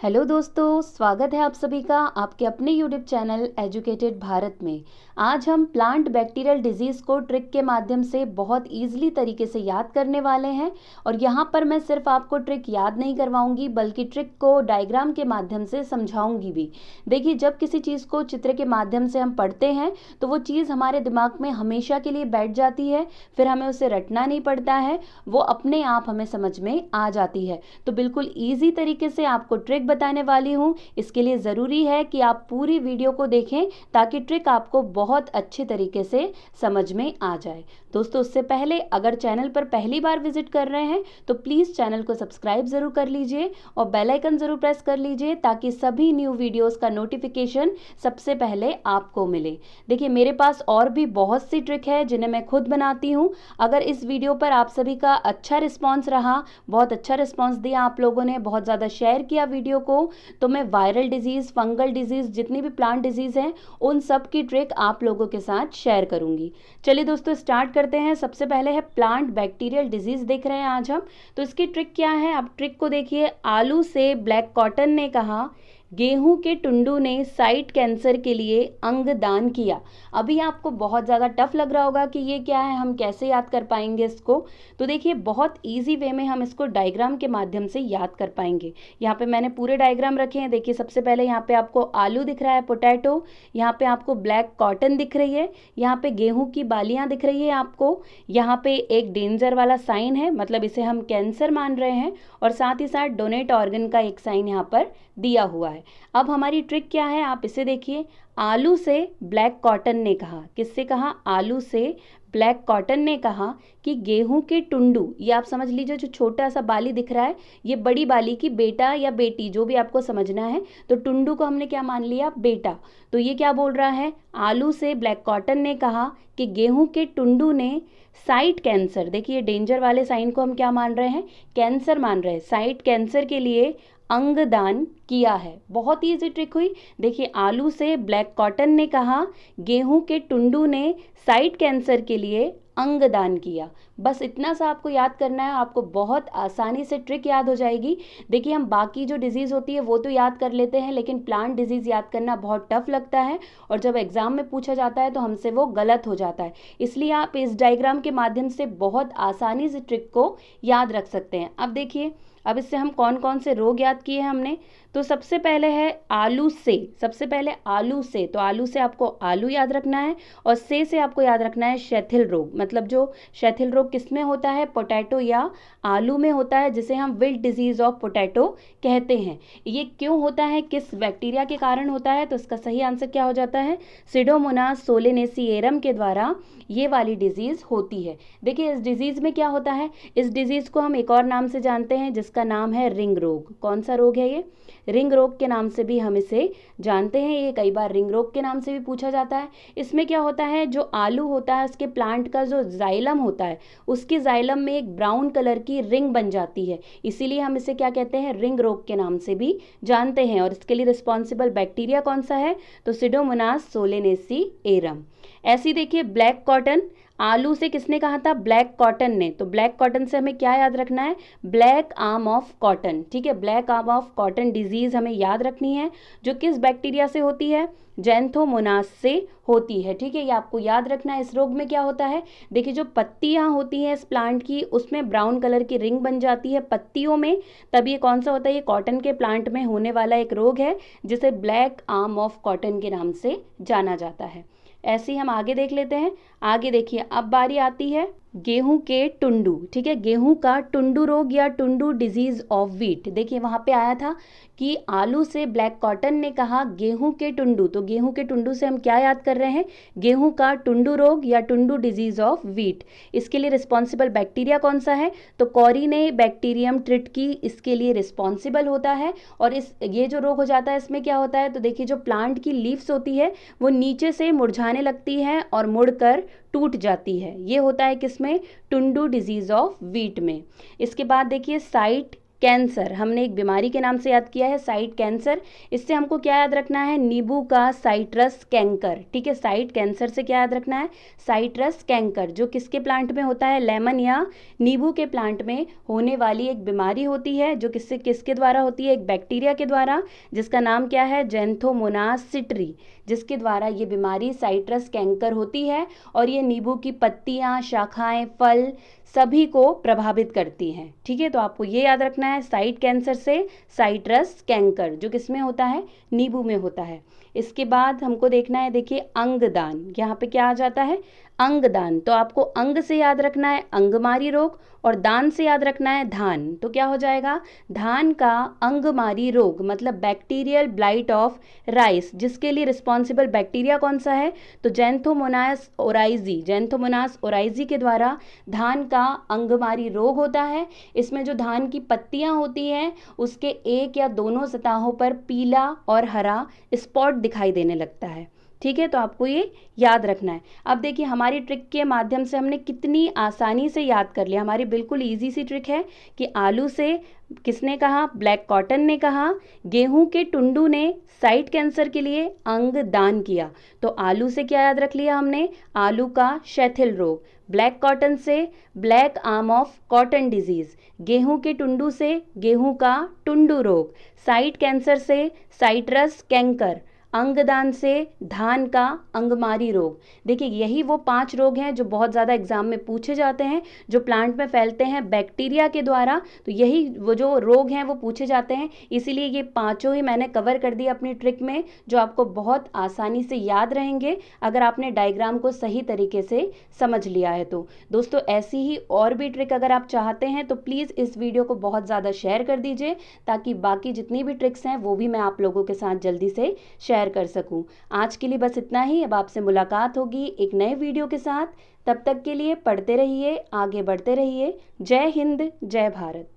Hello दोस्तों, स्वागत है आप सभी का आपके अपने यूट्यूब चैनल एजुकेटेड भारत में। आज हम प्लांट बैक्टीरियल डिजीज़ को ट्रिक के माध्यम से बहुत ईजिली तरीके से याद करने वाले हैं। और यहाँ पर मैं सिर्फ आपको ट्रिक याद नहीं करवाऊंगी बल्कि ट्रिक को डायग्राम के माध्यम से समझाऊंगी भी। देखिए, जब किसी चीज़ को चित्र के माध्यम से हम पढ़ते हैं तो वो चीज़ हमारे दिमाग में हमेशा के लिए बैठ जाती है, फिर हमें उसे रटना नहीं पड़ता है, वो अपने आप हमें समझ में आ जाती है। तो बिल्कुल ईजी तरीके से आपको ट्रिक बताने वाली हूँ। इसके लिए ज़रूरी है कि आप पूरी वीडियो को देखें ताकि ट्रिक आपको बहुत अच्छे तरीके से समझ में आ जाए। दोस्तों, उससे पहले अगर चैनल पर पहली बार विजिट कर रहे हैं तो प्लीज़ चैनल को सब्सक्राइब ज़रूर कर लीजिए और बेल आइकन ज़रूर प्रेस कर लीजिए ताकि सभी न्यू वीडियोज़ का नोटिफिकेशन सबसे पहले आपको मिले। देखिए, मेरे पास और भी बहुत सी ट्रिक है जिन्हें मैं खुद बनाती हूँ। अगर इस वीडियो पर आप सभी का अच्छा रिस्पॉन्स रहा, बहुत अच्छा रिस्पॉन्स दिया आप लोगों ने, बहुत ज़्यादा शेयर किया वीडियो को, तो मैं वायरल डिजीज़, फंगल डिजीज़, जितनी भी प्लांट डिजीज़ हैं उन सब की ट्रिक आप लोगों के साथ शेयर करूंगी। चलिए दोस्तों, स्टार्ट करते हैं। सबसे पहले है प्लांट बैक्टीरियल डिजीज़ देख रहे हैं आज हम। तो इसकी ट्रिक क्या है, आप ट्रिक को देखिए। आलू से ब्लैक कॉटन ने कहा, गेहूं के टुंडू ने साइट कैंसर के लिए अंग दान किया। अभी आपको बहुत ज़्यादा टफ लग रहा होगा कि ये क्या है, हम कैसे याद कर पाएंगे इसको। तो देखिए, बहुत इजी वे में हम इसको डायग्राम के माध्यम से याद कर पाएंगे। यहाँ पे मैंने पूरे डायग्राम रखे हैं। देखिए, सबसे पहले यहाँ पे आपको आलू दिख रहा है, पोटैटो। यहाँ पे आपको ब्लैक कॉटन दिख रही है। यहाँ पे गेहूं की बालियाँ दिख रही है आपको। यहाँ पे एक डेंजर वाला साइन है, मतलब इसे हम कैंसर मान रहे हैं। और साथ ही साथ डोनेट ऑर्गन का एक साइन यहाँ पर दिया हुआ है। अब हमारी ट्रिक क्या है, आप इसे देखिए। आलू से ब्लैक कॉटन ने कहा, किससे कहा? आलू से ब्लैक कॉटन ने कहा कि गेहूं के टुंडू, ये आप समझ लीजिए जो छोटा सा बाली दिख रहा है, ये बड़ी बाली की बेटा या बेटी, जो भी आपको समझना है। तो टुंडू को हमने क्या मान लिया? बेटा। तो ये क्या बोल रहा है? आलू से ब्लैक कॉटन ने कहा कि गेहूं के टुंडू ने साइट कैंसर, देखिए डेंजर वाले साइन को हम क्या मान रहे हैं? कैंसर मान रहे हैं। साइट कैंसर के लिए अंगदान किया है। बहुत ही इजी ट्रिक हुई। देखिए, आलू से ब्लैक कॉटन ने कहा, गेहूं के टुंडू ने साइट कैंसर के लिए अंगदान किया। बस इतना सा आपको याद करना है, आपको बहुत आसानी से ट्रिक याद हो जाएगी। देखिए, हम बाकी जो डिजीज़ होती है वो तो याद कर लेते हैं, लेकिन प्लांट डिजीज़ याद करना बहुत टफ लगता है और जब एग्जाम में पूछा जाता है तो हमसे वो गलत हो जाता है। इसलिए आप इस डायग्राम के माध्यम से बहुत आसानी से ट्रिक को याद रख सकते हैं। अब देखिए, अब इससे हम कौन कौन से रोग याद किए हैं हमने। तो सबसे पहले है आलू से। सबसे पहले आलू से, तो आलू से आपको आलू याद रखना है और से आपको याद रखना है शैथिल रोग। मतलब जो शैथिल रोग किस में होता है? पोटैटो या आलू में होता है, जिसे हम विल्ट डिजीज ऑफ पोटैटो कहते हैं। ये क्यों होता है, किस बैक्टीरिया के कारण होता है? तो इसका सही आंसर क्या हो जाता है? सिडोमोनास सोलेनेसिएरम के द्वारा ये वाली डिजीज होती है। देखिए, इस डिजीज में क्या होता है, इस डिजीज को हम एक और नाम से जानते हैं जिसका नाम है रिंग रोग। कौन सा रोग है ये? रिंग रोग के नाम से भी हम इसे जानते हैं। ये कई बार रिंग रोग के नाम से भी पूछा जाता है। इसमें क्या होता है, जो आलू होता है उसके प्लांट का जो जाइलम होता है, उसके जाइलम में एक ब्राउन कलर की रिंग बन जाती है। इसीलिए हम इसे क्या कहते हैं? रिंग रोग के नाम से भी जानते हैं। और इसके लिए रिस्पॉन्सिबल बैक्टीरिया कौन सा है? तो सिडोमोनास सोलेनेसिएरम। ऐसी देखिए, ब्लैक कॉटन, आलू से किसने कहा था? ब्लैक कॉटन ने। तो ब्लैक कॉटन से हमें क्या याद रखना है? Black arm of cotton. ठीक है, black arm of cotton disease हमें याद रखनी है, जो किस बैक्टीरिया से होती है? जैंथोमोनास से होती है। ठीक है, ये आपको याद रखना है। इस रोग में क्या होता है, देखिए जो पत्तियां होती हैं इस प्लांट की, उसमें ब्राउन कलर की रिंग बन जाती है पत्तियों में। तब ये कौन सा होता है? ये कॉटन के प्लांट में होने वाला एक रोग है जिसे ब्लैक आर्म ऑफ कॉटन के नाम से जाना जाता है। ऐसे ही हम आगे देख लेते हैं। आगे देखिए, अब बारी आती है गेहूं के टुंडू। ठीक है, गेहूं का टुंडू रोग या टुंडू डिजीज ऑफ व्हीट। देखिए, वहां पे आया था कि आलू से ब्लैक कॉटन ने कहा गेहूं के टुंडू। तो गेहूं के टुंडू से हम क्या याद कर रहे हैं? गेहूं का टुंडू रोग या टुंडू डिजीज ऑफ व्हीट। इसके लिए रिस्पॉन्सिबल बैक्टीरिया कौन सा है? तो कॉरिने बैक्टीरियम ट्रिटकी इसके लिए रिस्पॉन्सिबल होता है। और ये जो रोग हो जाता है, इसमें क्या होता है, तो देखिए जो प्लांट की लीव्स होती है वो नीचे से मुरझाने लगती है और मुड़कर टूट जाती है। ये होता है किसमें? टुंडू डिजीज ऑफ व्हीट में। इसके बाद देखिए, साइट कैंसर, हमने एक बीमारी के नाम से याद किया है, साइट कैंसर। इससे हमको क्या याद रखना है, नींबू का साइट्रस कैंकर, ठीक है। साइट कैंसर से क्या याद रखना है, साइट्रस कैंकर, जो किसके प्लांट में होता है, लेमन या नींबू के प्लांट में होने वाली एक बीमारी होती है, जो किसके द्वारा होती है, एक बैक्टीरिया के द्वारा, जिसका नाम क्या है, ज़ैंथोमोनास सिट्री, जिसके द्वारा ये बीमारी साइट्रस कैंकर होती है। और ये नींबू की पत्तियां, शाखाएं, फल सभी को प्रभावित करती हैं, ठीक है। तो आपको ये याद रखना है, साइट कैंसर से साइट्रस कैंकर, जो किसमें होता है, नींबू में होता है। इसके बाद हमको देखना है, देखिए अंगदान, यहाँ पे क्या आ जाता है, अंगदान। तो आपको अंग से याद रखना है अंगमारी रोग, और दान से याद रखना है धान। तो क्या हो जाएगा, धान का अंगमारी रोग, मतलब बैक्टीरियल ब्लाइट ऑफ राइस, जिसके लिए रिस्पॉन्सिबल बैक्टीरिया कौन सा है, तो ज़ैंथोमोनास ओराइजी, ज़ैंथोमोनास ओराइजी के द्वारा धान का अंगमारी रोग होता है। इसमें जो धान की पत्तियां होती हैं, उसके एक या दोनों सतहों पर पीला और हरा स्पॉट दिखाई देने लगता है, ठीक है। तो आपको ये याद रखना है। अब देखिए हमारी ट्रिक के माध्यम से हमने कितनी आसानी से याद कर लिया, हमारी बिल्कुल इजी सी ट्रिक है कि आलू से किसने कहा, ब्लैक कॉटन ने कहा, गेहूं के टुंडू ने साइट कैंसर के लिए अंग दान किया। तो आलू से क्या याद रख लिया हमने, आलू का शैथिल रोग, ब्लैक कॉटन से black arm of cotton disease, गेहूं के टुंडू से गेहूं का टुंडू रोग, साइट कैंसर से साइट्रस कैंकर, अंगदान से धान का अंगमारी रोग। देखिए यही वो 5 रोग हैं जो बहुत ज़्यादा एग्जाम में पूछे जाते हैं, जो प्लांट में फैलते हैं बैक्टीरिया के द्वारा। तो यही वो जो रोग हैं वो पूछे जाते हैं, इसीलिए ये 5 ही मैंने कवर कर दिए अपनी ट्रिक में, जो आपको बहुत आसानी से याद रहेंगे अगर आपने डायग्राम को सही तरीके से समझ लिया है। तो दोस्तों ऐसी ही और भी ट्रिक अगर आप चाहते हैं तो प्लीज़ इस वीडियो को बहुत ज़्यादा शेयर कर दीजिए, ताकि बाकी जितनी भी ट्रिक्स हैं वो भी मैं आप लोगों के साथ जल्दी से शेयर कर सकूं। आज के लिए बस इतना ही। अब आपसे मुलाकात होगी एक नए वीडियो के साथ। तब तक के लिए पढ़ते रहिए, आगे बढ़ते रहिए। जय हिंद, जय भारत।